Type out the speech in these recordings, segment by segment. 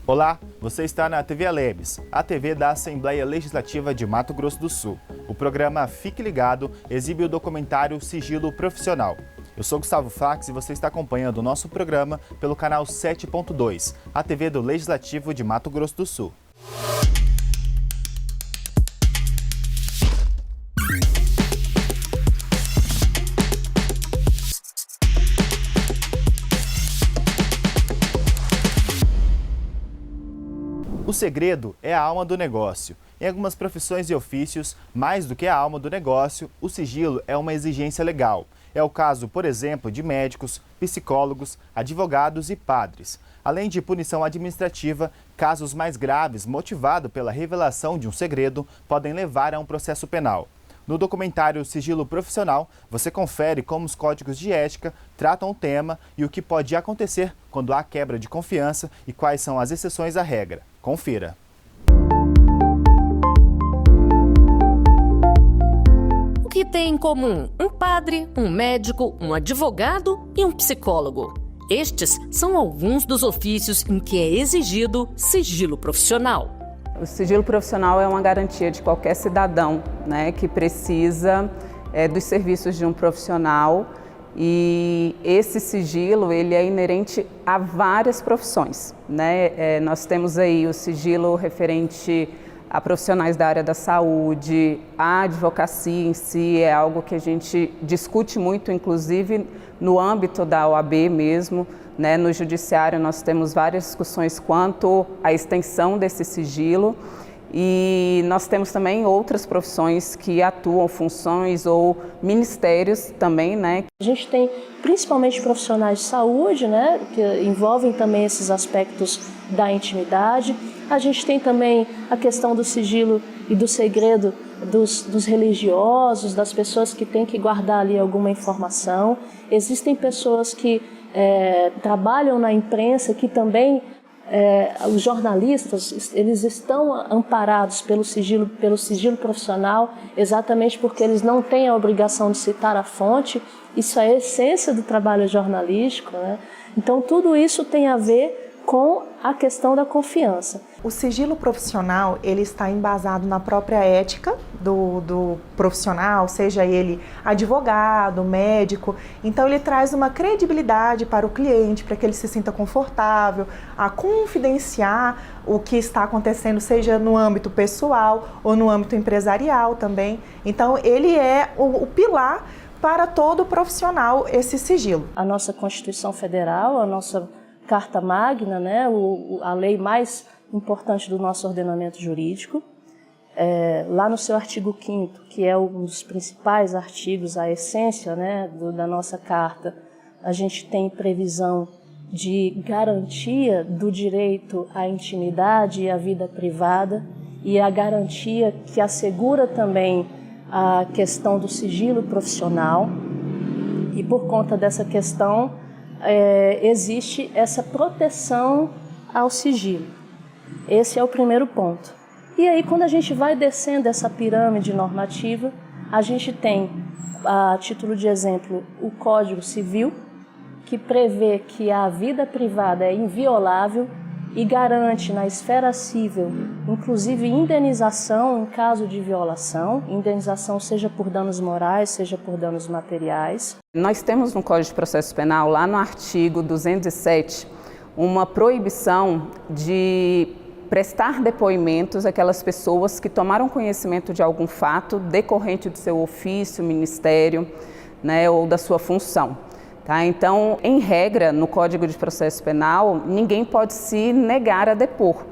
Olá, você está na TV Alebes, a TV da Assembleia Legislativa de Mato Grosso do Sul. O programa Fique Ligado exibe o documentário Sigilo Profissional. Eu sou Gustavo Fax e você está acompanhando o nosso programa pelo canal 7.2, a TV do Legislativo de Mato Grosso do Sul. O segredo é a alma do negócio. Em algumas profissões e ofícios, mais do que a alma do negócio, o sigilo é uma exigência legal. É o caso, por exemplo, de médicos, psicólogos, advogados e padres. Além de punição administrativa, casos mais graves motivados pela revelação de um segredo podem levar a um processo penal. No documentário Sigilo Profissional, você confere como os códigos de ética tratam o tema e o que pode acontecer quando há quebra de confiança e quais são as exceções à regra. Confira. O que tem em comum um padre, um médico, um advogado e um psicólogo? Estes são alguns dos ofícios em que é exigido sigilo profissional. O sigilo profissional é uma garantia de qualquer cidadão, né, que precisa dos serviços de um profissional, e esse sigilo ele é inerente a várias profissões, né? Nós temos aí o sigilo referente a profissionais da área da saúde, a advocacia em si é algo que a gente discute muito, inclusive no âmbito da OAB mesmo, né? No judiciário nós temos várias discussões quanto à extensão desse sigilo, e nós temos também outras profissões que atuam, funções ou ministérios também, né? A gente tem principalmente profissionais de saúde, né, que envolvem também esses aspectos da intimidade. A gente tem também a questão do sigilo e do segredo dos religiosos, das pessoas que têm que guardar ali alguma informação. Existem pessoas que trabalham na imprensa que também os jornalistas, eles estão amparados pelo sigilo profissional, exatamente porque eles não têm a obrigação de citar a fonte. Isso é a essência do trabalho jornalístico, né? Então tudo isso tem a ver com a questão da confiança. O sigilo profissional, ele está embasado na própria ética do profissional, seja ele advogado, médico. Então ele traz uma credibilidade para o cliente, para que ele se sinta confortável a confidenciar o que está acontecendo, seja no âmbito pessoal ou no âmbito empresarial também. Então ele é o pilar para todo profissional, esse sigilo. A nossa Constituição Federal, a nossa Carta Magna, né, a lei mais importante do nosso ordenamento jurídico, lá no seu artigo 5º, que é um dos principais artigos, a essência, né, da nossa Carta, a gente tem previsão de garantia do direito à intimidade e à vida privada, e a garantia que assegura também a questão do sigilo profissional, e por conta dessa questão existe essa proteção ao sigilo. Esse é o primeiro ponto. E aí, quando a gente vai descendo essa pirâmide normativa, a gente tem, a título de exemplo, o Código Civil, que prevê que a vida privada é inviolável e garante na esfera civil, inclusive indenização em caso de violação, indenização seja por danos morais, seja por danos materiais. Nós temos no Código de Processo Penal, lá no artigo 207, uma proibição de prestar depoimentos àquelas pessoas que tomaram conhecimento de algum fato decorrente do seu ofício, ministério, né, ou da sua função. Tá? Então, em regra, no Código de Processo Penal, ninguém pode se negar a depor,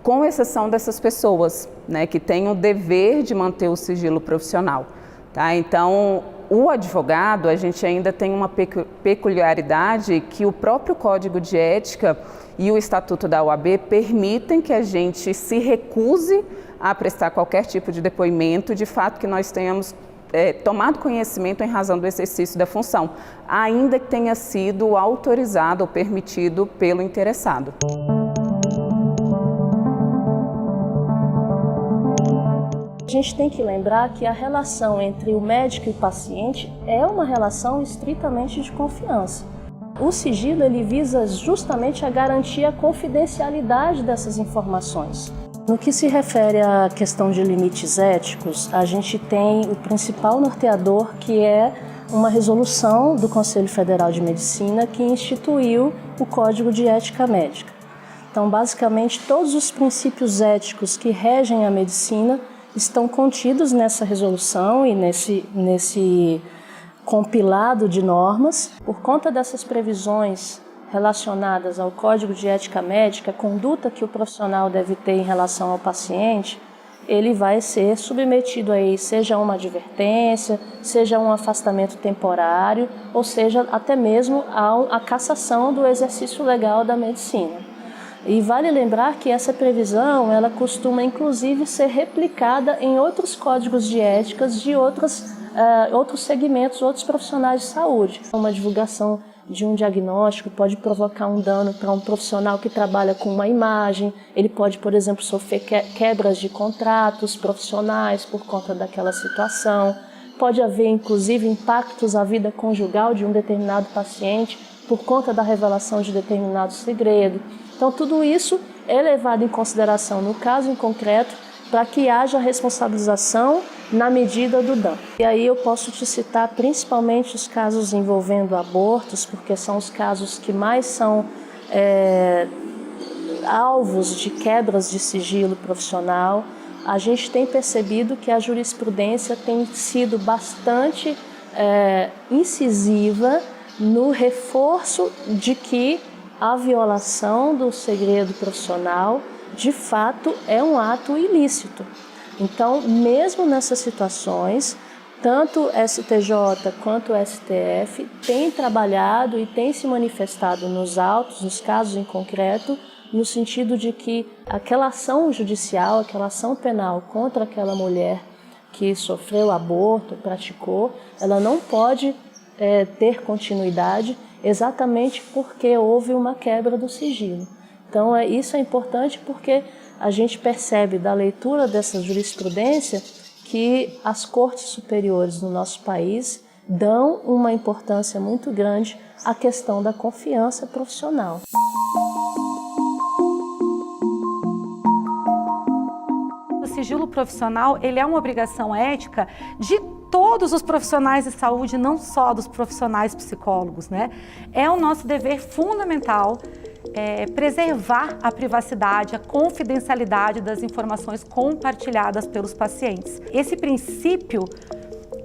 com exceção dessas pessoas, né, que têm o dever de manter o sigilo profissional. Tá? Então, o advogado, a gente ainda tem uma peculiaridade que o próprio Código de Ética e o Estatuto da OAB permitem que a gente se recuse a prestar qualquer tipo de depoimento, de fato que nós tenhamos tomado conhecimento em razão do exercício da função, ainda que tenha sido autorizado ou permitido pelo interessado. A gente tem que lembrar que a relação entre o médico e o paciente é uma relação estritamente de confiança. O sigilo ele visa justamente a garantir a confidencialidade dessas informações. No que se refere à questão de limites éticos, a gente tem o principal norteador, que é uma resolução do Conselho Federal de Medicina que instituiu o Código de Ética Médica. Então, basicamente, todos os princípios éticos que regem a medicina estão contidos nessa resolução e nesse compilado de normas. Por conta dessas previsões relacionadas ao Código de Ética Médica, a conduta que o profissional deve ter em relação ao paciente, ele vai ser submetido aí, seja uma advertência, seja um afastamento temporário, ou seja, até mesmo a cassação do exercício legal da medicina. E vale lembrar que essa previsão, ela costuma inclusive ser replicada em outros códigos de éticas de outros segmentos, outros profissionais de saúde. Uma divulgação de um diagnóstico pode provocar um dano para um profissional que trabalha com uma imagem, ele pode, por exemplo, sofrer quebras de contratos profissionais por conta daquela situação, pode haver, inclusive, impactos à vida conjugal de um determinado paciente por conta da revelação de determinado segredo. Então, tudo isso é levado em consideração no caso em concreto para que haja responsabilização na medida do dano. E aí eu posso te citar principalmente os casos envolvendo abortos, porque são os casos que mais são alvos de quebras de sigilo profissional. A gente tem percebido que a jurisprudência tem sido bastante incisiva no reforço de que a violação do segredo profissional, de fato, é um ato ilícito. Então, mesmo nessas situações, tanto o STJ quanto o STF têm trabalhado e têm se manifestado nos autos, nos casos em concreto, no sentido de que aquela ação judicial, aquela ação penal contra aquela mulher que sofreu aborto, praticou, ela não pode ter continuidade exatamente porque houve uma quebra do sigilo. Então, isso é importante porque a gente percebe da leitura dessa jurisprudência que as cortes superiores no nosso país dão uma importância muito grande à questão da confiança profissional. O sigilo profissional, ele é uma obrigação ética de todos os profissionais de saúde, não só dos profissionais psicólogos, né? É o nosso dever fundamental preservar a privacidade, a confidencialidade das informações compartilhadas pelos pacientes. Esse princípio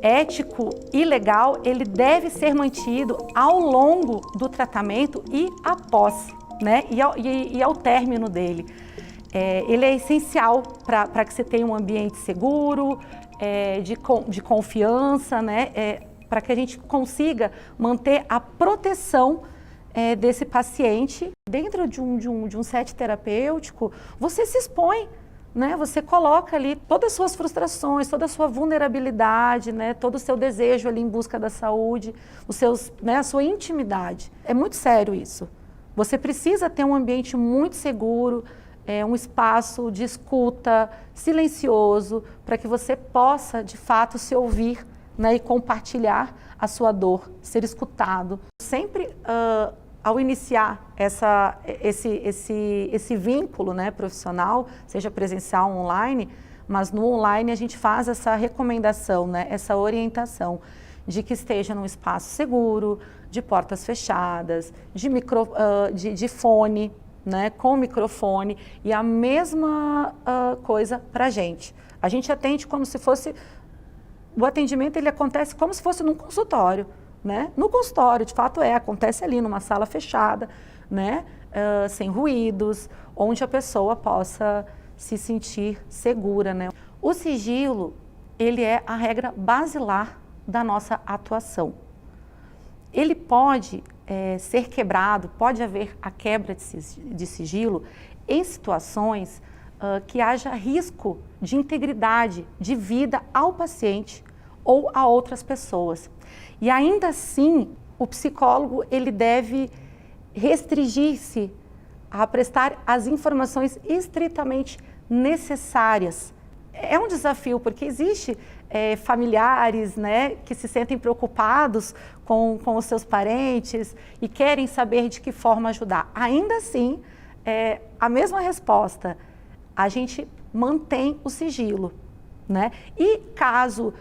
ético e legal, ele deve ser mantido ao longo do tratamento e após, né? E ao término dele. Ele é essencial para que você tenha um ambiente seguro, de confiança, né? Para que a gente consiga manter a proteção desse paciente. Dentro de um set terapêutico, você se expõe, né? Você coloca ali todas as suas frustrações, toda a sua vulnerabilidade, né? Todo o seu desejo ali em busca da saúde, a sua intimidade. É muito sério isso. Você precisa ter um ambiente muito seguro, um espaço de escuta silencioso, para que você possa, de fato, se ouvir, né, e compartilhar a sua dor, ser escutado. Sempre, ao iniciar esse vínculo, né, profissional, seja presencial ou online, mas no online a gente faz essa recomendação, né, essa orientação de que esteja num espaço seguro, de portas fechadas, de fone, né, com microfone, e a mesma coisa para a gente. A gente atende como se fosse... O atendimento ele acontece como se fosse num consultório, né? No consultório, de fato acontece ali numa sala fechada, né? Sem ruídos, onde a pessoa possa se sentir segura, né? O sigilo, ele é a regra basilar da nossa atuação. Ele pode ser quebrado, pode haver a quebra de sigilo em situações que haja risco de integridade, de vida ao paciente ou a outras pessoas. E ainda assim, o psicólogo ele deve restringir-se a prestar as informações estritamente necessárias é um desafio, porque existe familiares, né, que se sentem preocupados com os seus parentes e querem saber de que forma ajudar. Ainda assim, a mesma resposta, a gente mantém o sigilo, né? E caso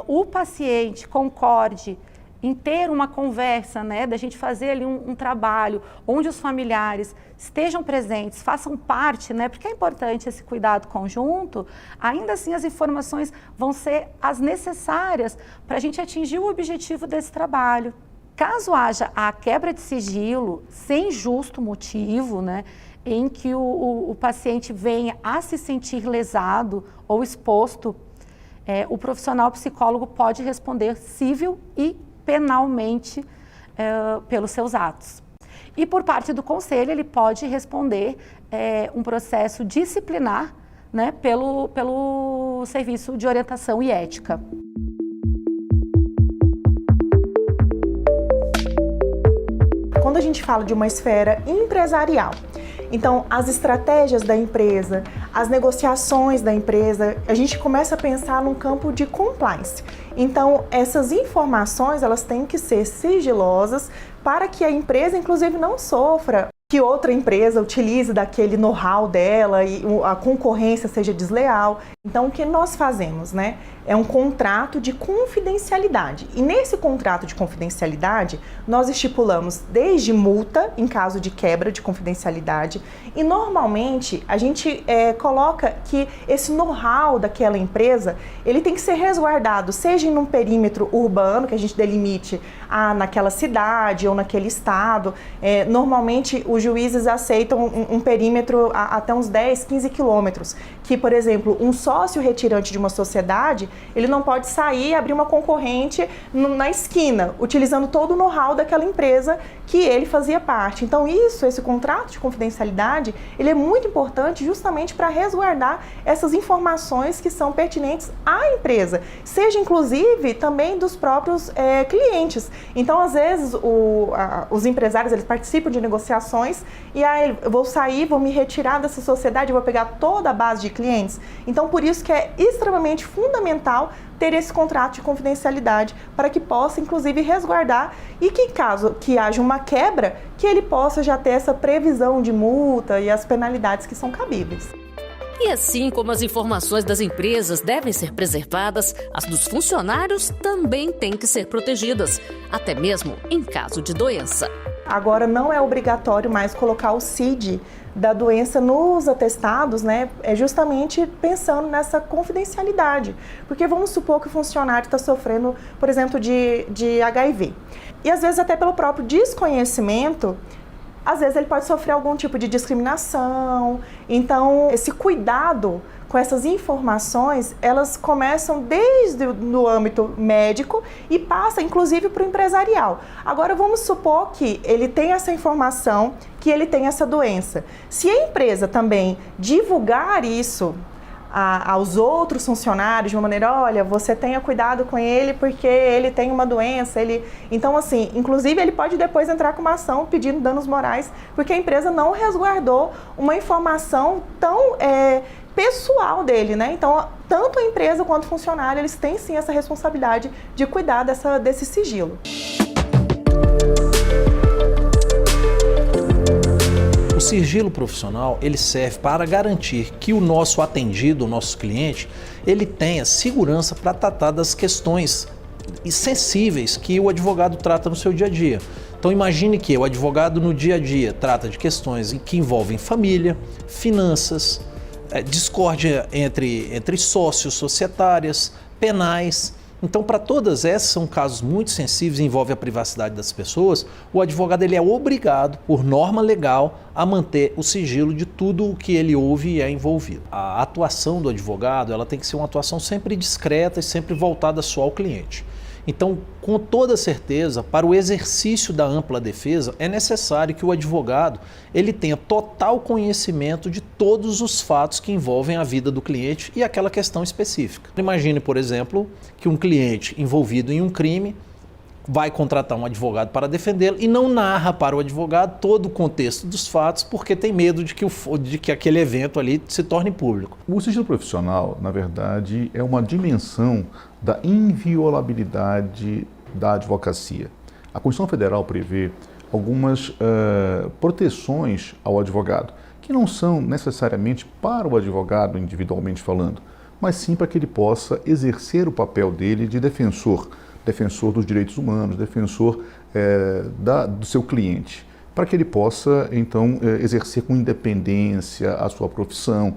o paciente concorde em ter uma conversa, né, da gente fazer ali um trabalho onde os familiares estejam presentes, façam parte, né, porque é importante esse cuidado conjunto, ainda assim as informações vão ser as necessárias para a gente atingir o objetivo desse trabalho. Caso haja a quebra de sigilo sem justo motivo, né, em que o paciente venha a se sentir lesado ou exposto, o profissional psicólogo pode responder civil e penalmente pelos seus atos. E por parte do conselho, ele pode responder um processo disciplinar, né, pelo Serviço de Orientação e Ética. Quando a gente fala de uma esfera empresarial, então as estratégias da empresa, as negociações da empresa, a gente começa a pensar num campo de compliance. Então essas informações, elas têm que ser sigilosas para que a empresa, inclusive, não sofra que outra empresa utilize daquele know-how dela e a concorrência seja desleal. Então, o que nós fazemos, né? É um contrato de confidencialidade. E nesse contrato de confidencialidade, nós estipulamos desde multa, em caso de quebra de confidencialidade, e normalmente a gente coloca que esse know-how daquela empresa, ele tem que ser resguardado, seja em um perímetro urbano, que a gente delimite naquela cidade ou naquele estado. Normalmente, os juízes aceitam um perímetro até uns 10, 15 quilômetros, que, por exemplo, um sócio retirante de uma sociedade, ele não pode sair e abrir uma concorrente na esquina, utilizando todo o know-how daquela empresa que ele fazia parte. Então esse contrato de confidencialidade, ele é muito importante justamente para resguardar essas informações que são pertinentes à empresa, seja inclusive também dos próprios clientes. Então, às vezes, os empresários, eles participam de negociações e aí eu vou sair, vou me retirar dessa sociedade, vou pegar toda a base de clientes. Então, por isso que é extremamente fundamental ter esse contrato de confidencialidade para que possa, inclusive, resguardar e que, caso que haja uma quebra, que ele possa já ter essa previsão de multa e as penalidades que são cabíveis. E assim como as informações das empresas devem ser preservadas, as dos funcionários também têm que ser protegidas, até mesmo em caso de doença. Agora não é obrigatório mais colocar o CID da doença nos atestados, né? É justamente pensando nessa confidencialidade. Porque vamos supor que o funcionário está sofrendo, por exemplo, de HIV. E às vezes até pelo próprio desconhecimento, às vezes ele pode sofrer algum tipo de discriminação. Então, esse cuidado com essas informações, elas começam desde o âmbito médico e passa, inclusive, para o empresarial. Agora, vamos supor que ele tem essa informação, que ele tem essa doença. Se a empresa também divulgar isso aos outros funcionários de uma maneira, olha, você tenha cuidado com ele porque ele tem uma doença, então assim, inclusive ele pode depois entrar com uma ação pedindo danos morais, porque a empresa não resguardou uma informação tão pessoal dele, né? Então, tanto a empresa quanto o funcionário, eles têm sim essa responsabilidade de cuidar desse sigilo. O sigilo profissional, ele serve para garantir que o nosso atendido, o nosso cliente, ele tenha segurança para tratar das questões sensíveis que o advogado trata no seu dia a dia. Então imagine que o advogado no dia a dia trata de questões que envolvem família, finanças, discórdia entre sócios, societárias, penais. Então, para todas essas, são casos muito sensíveis e envolvem a privacidade das pessoas, o advogado ele é obrigado, por norma legal, a manter o sigilo de tudo o que ele ouve e é envolvido. A atuação do advogado ela tem que ser uma atuação sempre discreta e sempre voltada só ao cliente. Então, com toda certeza, para o exercício da ampla defesa, é necessário que o advogado ele tenha total conhecimento de todos os fatos que envolvem a vida do cliente e aquela questão específica. Imagine, por exemplo, que um cliente envolvido em um crime vai contratar um advogado para defendê-lo e não narra para o advogado todo o contexto dos fatos, porque tem medo de que aquele evento ali se torne público. O sigilo profissional, na verdade, é uma dimensão da inviolabilidade da advocacia. A Constituição Federal prevê algumas proteções ao advogado, que não são necessariamente para o advogado individualmente falando, mas sim para que ele possa exercer o papel dele de defensor dos direitos humanos, defensor do seu cliente, para que ele possa, então, exercer com independência a sua profissão,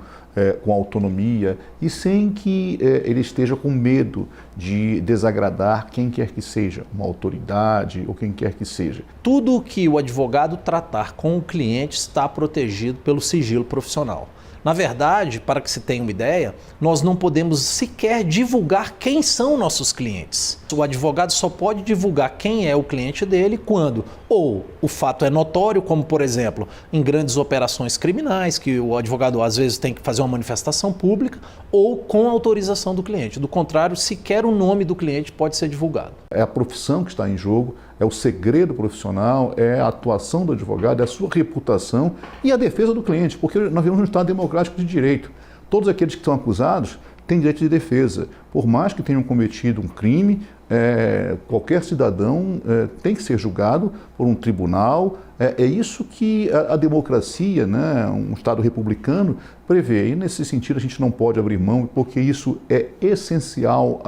com autonomia e sem que ele esteja com medo de desagradar quem quer que seja, uma autoridade ou quem quer que seja. Tudo que o advogado tratar com o cliente está protegido pelo sigilo profissional. Na verdade, para que se tenha uma ideia, nós não podemos sequer divulgar quem são nossos clientes. O advogado só pode divulgar quem é o cliente dele quando ou o fato é notório, como por exemplo, em grandes operações criminais, que o advogado às vezes tem que fazer uma manifestação pública, ou com autorização do cliente. Do contrário, sequer o nome do cliente pode ser divulgado. É a profissão que está em jogo, é o segredo profissional, é a atuação do advogado, é a sua reputação e a defesa do cliente, porque nós vivemos num Estado democrático de direito. Todos aqueles que são acusados têm direito de defesa. Por mais que tenham cometido um crime, qualquer cidadão tem que ser julgado por um tribunal. É isso que a democracia, né, um Estado republicano, prevê. E nesse sentido a gente não pode abrir mão, porque isso é essencial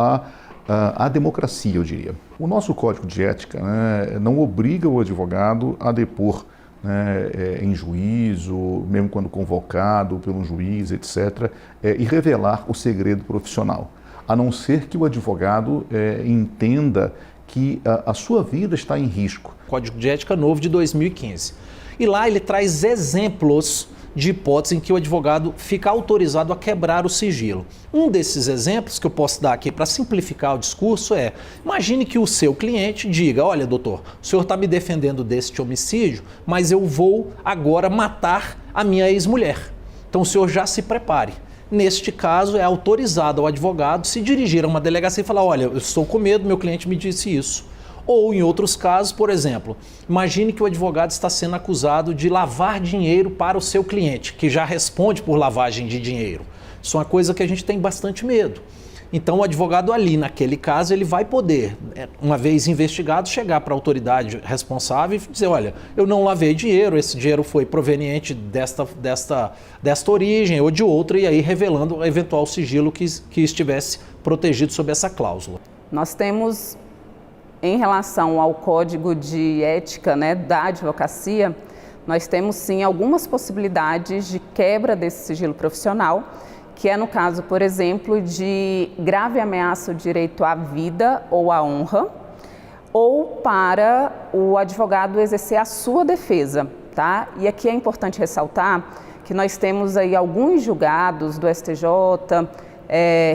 à democracia, eu diria. O nosso Código de Ética, né, não obriga o advogado a depor, né, em juízo, mesmo quando convocado pelo juiz, etc., e revelar o segredo profissional, a não ser que o advogado entenda que a sua vida está em risco. Código de Ética novo de 2015. E lá ele traz exemplos de hipóteses em que o advogado fica autorizado a quebrar o sigilo. Um desses exemplos que eu posso dar aqui para simplificar o discurso é: imagine que o seu cliente diga: olha, doutor, o senhor está me defendendo deste homicídio, mas eu vou agora matar a minha ex-mulher. Então o senhor já se prepare. Neste caso, é autorizado ao advogado se dirigir a uma delegacia e falar: olha, eu estou com medo, meu cliente me disse isso. Ou em outros casos, por exemplo, imagine que o advogado está sendo acusado de lavar dinheiro para o seu cliente, que já responde por lavagem de dinheiro. Isso é uma coisa que a gente tem bastante medo. Então o advogado ali, naquele caso, ele vai poder, uma vez investigado, chegar para a autoridade responsável e dizer: olha, eu não lavei dinheiro, esse dinheiro foi proveniente desta origem ou de outra, e aí revelando o eventual sigilo que estivesse protegido sob essa cláusula. Nós temos, em relação ao Código de Ética, né, da advocacia, nós temos sim algumas possibilidades de quebra desse sigilo profissional, que é no caso, por exemplo, de grave ameaça ao direito à vida ou à honra, ou para o advogado exercer a sua defesa, tá? E aqui é importante ressaltar que nós temos aí alguns julgados do STJ,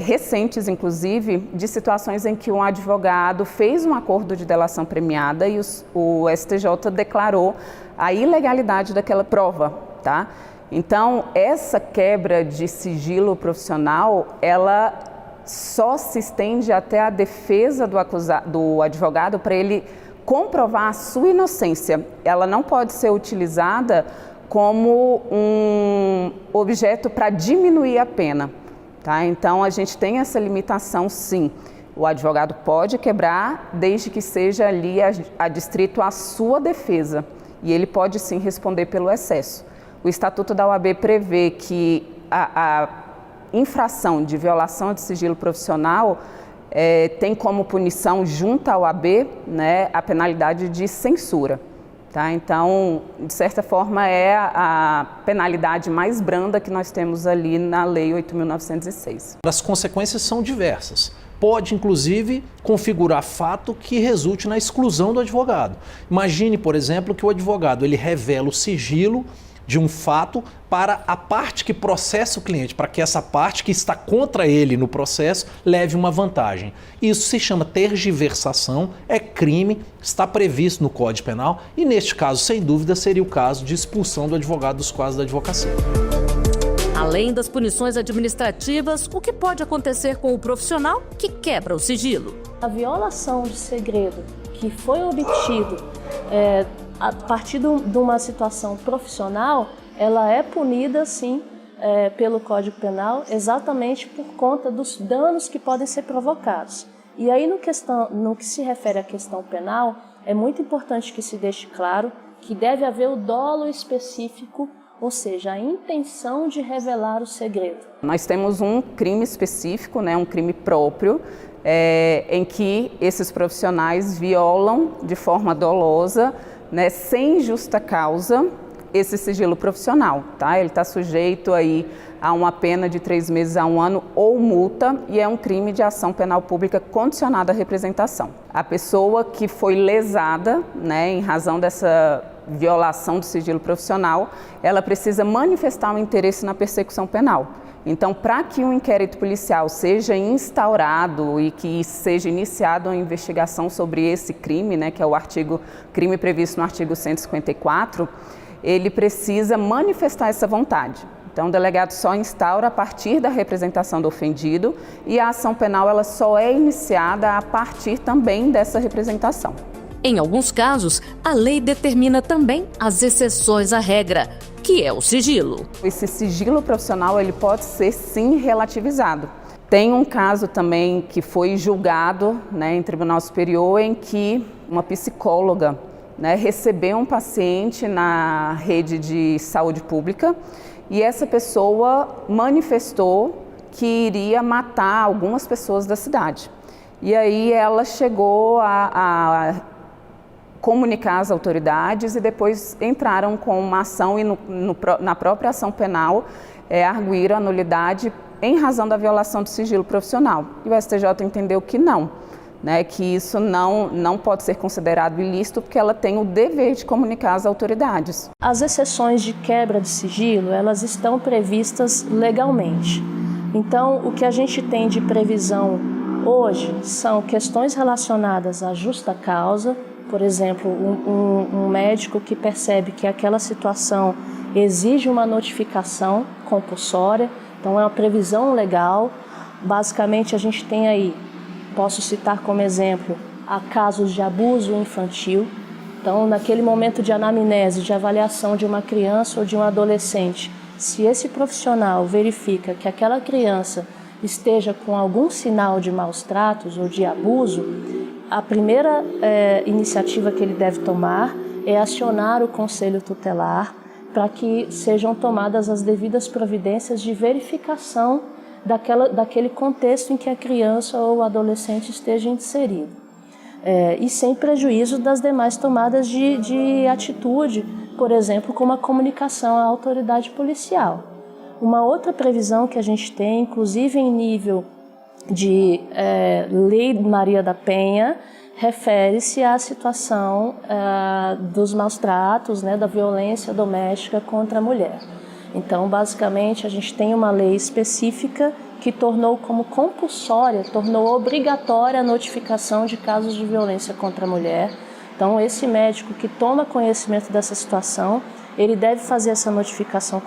recentes, inclusive, de situações em que um advogado fez um acordo de delação premiada e o STJ declarou a ilegalidade daquela prova, tá? Então, essa quebra de sigilo profissional, ela só se estende até a defesa do advogado para ele comprovar a sua inocência. Ela não pode ser utilizada como um objeto para diminuir a pena. Tá? Então, a gente tem essa limitação, sim. O advogado pode quebrar desde que seja ali adstrito à sua defesa. E ele pode, sim, responder pelo excesso. O Estatuto da OAB prevê que a infração de violação de sigilo profissional tem como punição, junto à OAB, né, a penalidade de censura. Tá? Então, de certa forma, é a penalidade mais branda que nós temos ali na Lei 8.906. As consequências são diversas. Pode, inclusive, configurar fato que resulte na exclusão do advogado. Imagine, por exemplo, que o advogado ele revela o sigilo de um fato para a parte que processa o cliente, para que essa parte que está contra ele no processo leve uma vantagem. Isso se chama tergiversação, é crime, está previsto no Código Penal e, neste caso, sem dúvida, seria o caso de expulsão do advogado dos quadros da advocacia. Além das punições administrativas, o que pode acontecer com o profissional que quebra o sigilo? A violação de segredo que foi obtido a partir de uma situação profissional, ela é punida, sim, pelo Código Penal, exatamente por conta dos danos que podem ser provocados. E aí, no que se refere à questão penal, é muito importante que se deixe claro que deve haver o dolo específico, ou seja, a intenção de revelar o segredo. Nós temos um crime específico, né, um crime próprio, em que esses profissionais violam de forma dolosa, né, sem justa causa, esse sigilo profissional, tá? Ele está sujeito aí a uma pena de 3 meses a 1 ano ou multa, e é um crime de ação penal pública condicionada à representação. A pessoa que foi lesada, né, em razão dessa violação do sigilo profissional, ela precisa manifestar um interesse na persecução penal. Então, para que um inquérito policial seja instaurado e que seja iniciada uma investigação sobre esse crime, né, que é o crime previsto no artigo 154, ele precisa manifestar essa vontade. Então, o delegado só instaura a partir da representação do ofendido, e a ação penal ela só é iniciada a partir também dessa representação. Em alguns casos, a lei determina também as exceções à regra, que é o sigilo. Esse sigilo profissional ele pode ser, sim, relativizado. Tem um caso também que foi julgado, né, em Tribunal Superior, em que uma psicóloga, né, recebeu um paciente na rede de saúde pública, e essa pessoa manifestou que iria matar algumas pessoas da cidade. E aí ela chegou a comunicar às autoridades, e depois entraram com uma ação e na própria ação penal arguíram a nulidade em razão da violação do sigilo profissional. E o STJ entendeu que não, né, que isso não pode ser considerado ilícito, porque ela tem o dever de comunicar às autoridades. As exceções de quebra de sigilo, elas estão previstas legalmente. Então, o que a gente tem de previsão hoje são questões relacionadas à justa causa. Por exemplo, um médico que percebe que aquela situação exige uma notificação compulsória, então é uma previsão legal. Basicamente, a gente tem aí, posso citar como exemplo, há casos de abuso infantil. Então, naquele momento de anamnese, de avaliação de uma criança ou de um adolescente, se esse profissional verifica que aquela criança esteja com algum sinal de maus tratos ou de abuso, a primeira iniciativa que ele deve tomar é acionar o conselho tutelar para que sejam tomadas as devidas providências de verificação daquele contexto em que a criança ou o adolescente esteja inserido. E sem prejuízo das demais tomadas de atitude, por exemplo, como a comunicação à autoridade policial. Uma outra previsão que a gente tem, inclusive em nível de Lei Maria da Penha, refere-se à situação dos maus tratos, né, da violência doméstica contra a mulher. Então, basicamente, a gente tem uma lei específica que tornou como compulsória, tornou obrigatória a notificação de casos de violência contra a mulher. Então, esse médico que toma conhecimento dessa situação, ele deve fazer essa notificação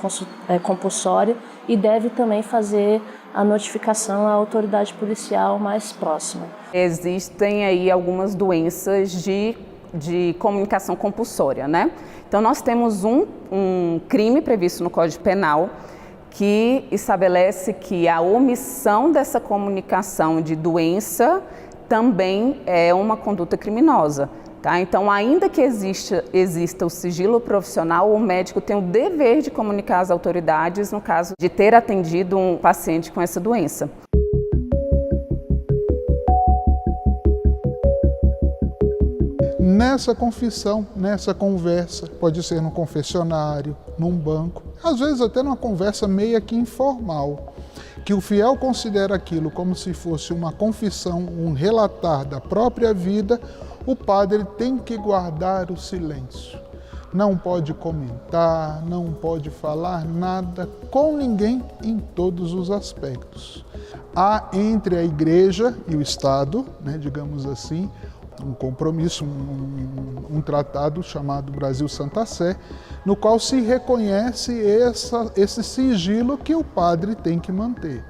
compulsória e deve também fazer a notificação à autoridade policial mais próxima. Existem aí algumas doenças de comunicação compulsória, né? Então, nós temos um crime previsto no Código Penal que estabelece que a omissão dessa comunicação de doença também é uma conduta criminosa. Tá? Então, ainda que exista o sigilo profissional, o médico tem o dever de comunicar às autoridades no caso de ter atendido um paciente com essa doença. Nessa confissão, nessa conversa, pode ser no confessionário, num banco, às vezes até numa conversa meio que informal, que o fiel considera aquilo como se fosse uma confissão, um relatar da própria vida, o padre tem que guardar o silêncio. Não pode comentar, não pode falar nada com ninguém em todos os aspectos. Há entre a igreja e o Estado, né, digamos assim, um compromisso, um tratado chamado Brasil Santa Sé, no qual se reconhece esse sigilo que o padre tem que manter.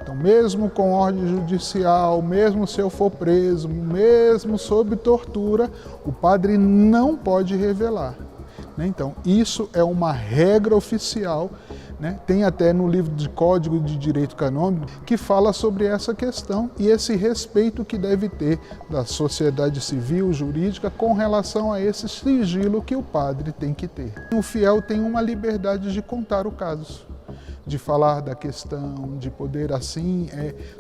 Então, mesmo com ordem judicial, mesmo se eu for preso, mesmo sob tortura, o padre não pode revelar. Então, isso é uma regra oficial, né? Tem até no livro de Código de Direito Canônico que fala sobre essa questão e esse respeito que deve ter da sociedade civil, jurídica, com relação a esse sigilo que o padre tem que ter. O fiel tem uma liberdade de contar o caso, de falar da questão, de poder assim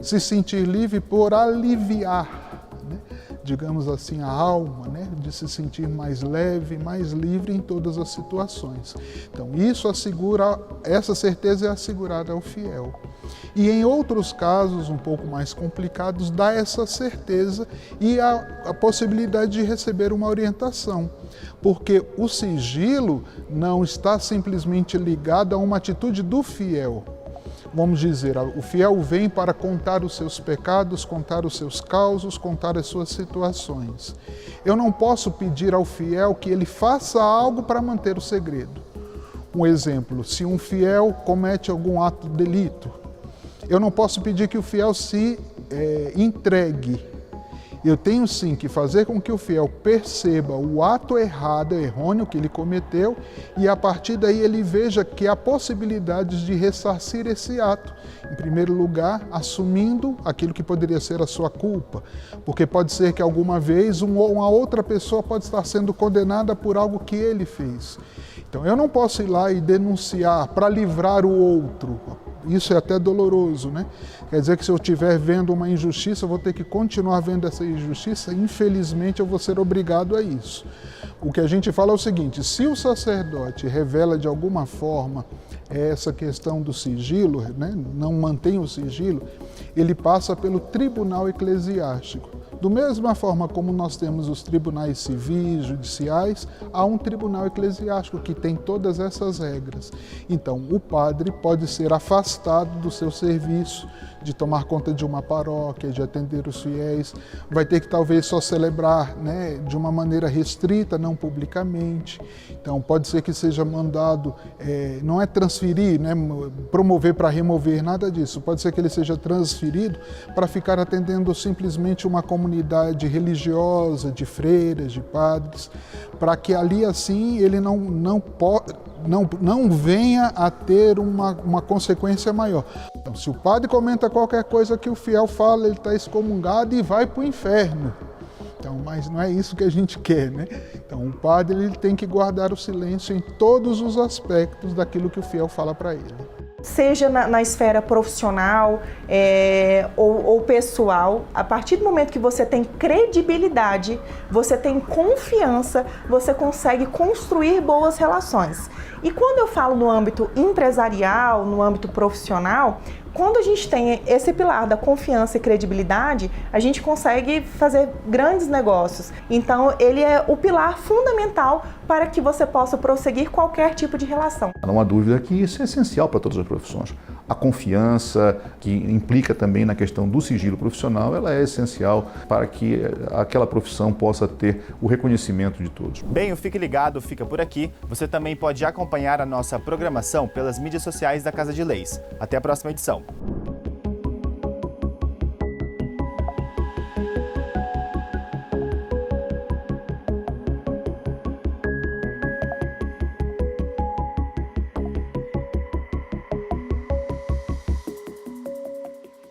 se sentir livre por aliviar, né? Digamos assim, a alma, né? De se sentir mais leve, mais livre em todas as situações. Então isso assegura, essa certeza é assegurada ao fiel. E em outros casos um pouco mais complicados, dá essa certeza e a possibilidade de receber uma orientação, porque o sigilo não está simplesmente ligado a uma atitude do fiel. Vamos dizer, o fiel vem para contar os seus pecados, contar os seus causos, contar as suas situações. Eu não posso pedir ao fiel que ele faça algo para manter o segredo. Um exemplo, se um fiel comete algum ato de delito, eu não posso pedir que o fiel se entregue. Eu tenho sim que fazer com que o fiel perceba o ato errado, errôneo que ele cometeu e a partir daí ele veja que há possibilidades de ressarcir esse ato. Em primeiro lugar, assumindo aquilo que poderia ser a sua culpa, porque pode ser que alguma vez uma outra pessoa pode estar sendo condenada por algo que ele fez. Então eu não posso ir lá e denunciar para livrar o outro. Isso é até doloroso, né? Quer dizer que se eu estiver vendo uma injustiça, eu vou ter que continuar vendo essa injustiça, infelizmente eu vou ser obrigado a isso. O que a gente fala é o seguinte, se o sacerdote revela de alguma forma essa questão do sigilo, né? Não mantém o sigilo, ele passa pelo tribunal eclesiástico. Da mesma forma como nós temos os tribunais civis, judiciais, há um tribunal eclesiástico que tem todas essas regras. Então, o padre pode ser afastado do seu serviço, de tomar conta de uma paróquia, de atender os fiéis, vai ter que talvez só celebrar, né, de uma maneira restrita, não publicamente. Então, pode ser que seja mandado, não é transferir, né, promover para remover, nada disso. Pode ser que ele seja transferido para ficar atendendo simplesmente uma comunidade religiosa, de freiras, de padres, para que ali assim ele não venha a ter uma consequência maior. Então, se o padre comenta qualquer coisa que o fiel fala, ele está excomungado e vai para o inferno. Então, mas não é isso que a gente quer, né? Então, o padre ele tem que guardar o silêncio em todos os aspectos daquilo que o fiel fala para ele. Seja na esfera profissional ou pessoal, a partir do momento que você tem credibilidade, você tem confiança, você consegue construir boas relações. E quando eu falo no âmbito empresarial, no âmbito profissional, quando a gente tem esse pilar da confiança e credibilidade, a gente consegue fazer grandes negócios. Então, ele é o pilar fundamental para que você possa prosseguir qualquer tipo de relação. Não há dúvida que isso é essencial para todas as profissões. A confiança, que implica também na questão do sigilo profissional, ela é essencial para que aquela profissão possa ter o reconhecimento de todos. Bem, o Fique Ligado fica por aqui. Você também pode acompanhar a nossa programação pelas mídias sociais da Casa de Leis. Até a próxima edição.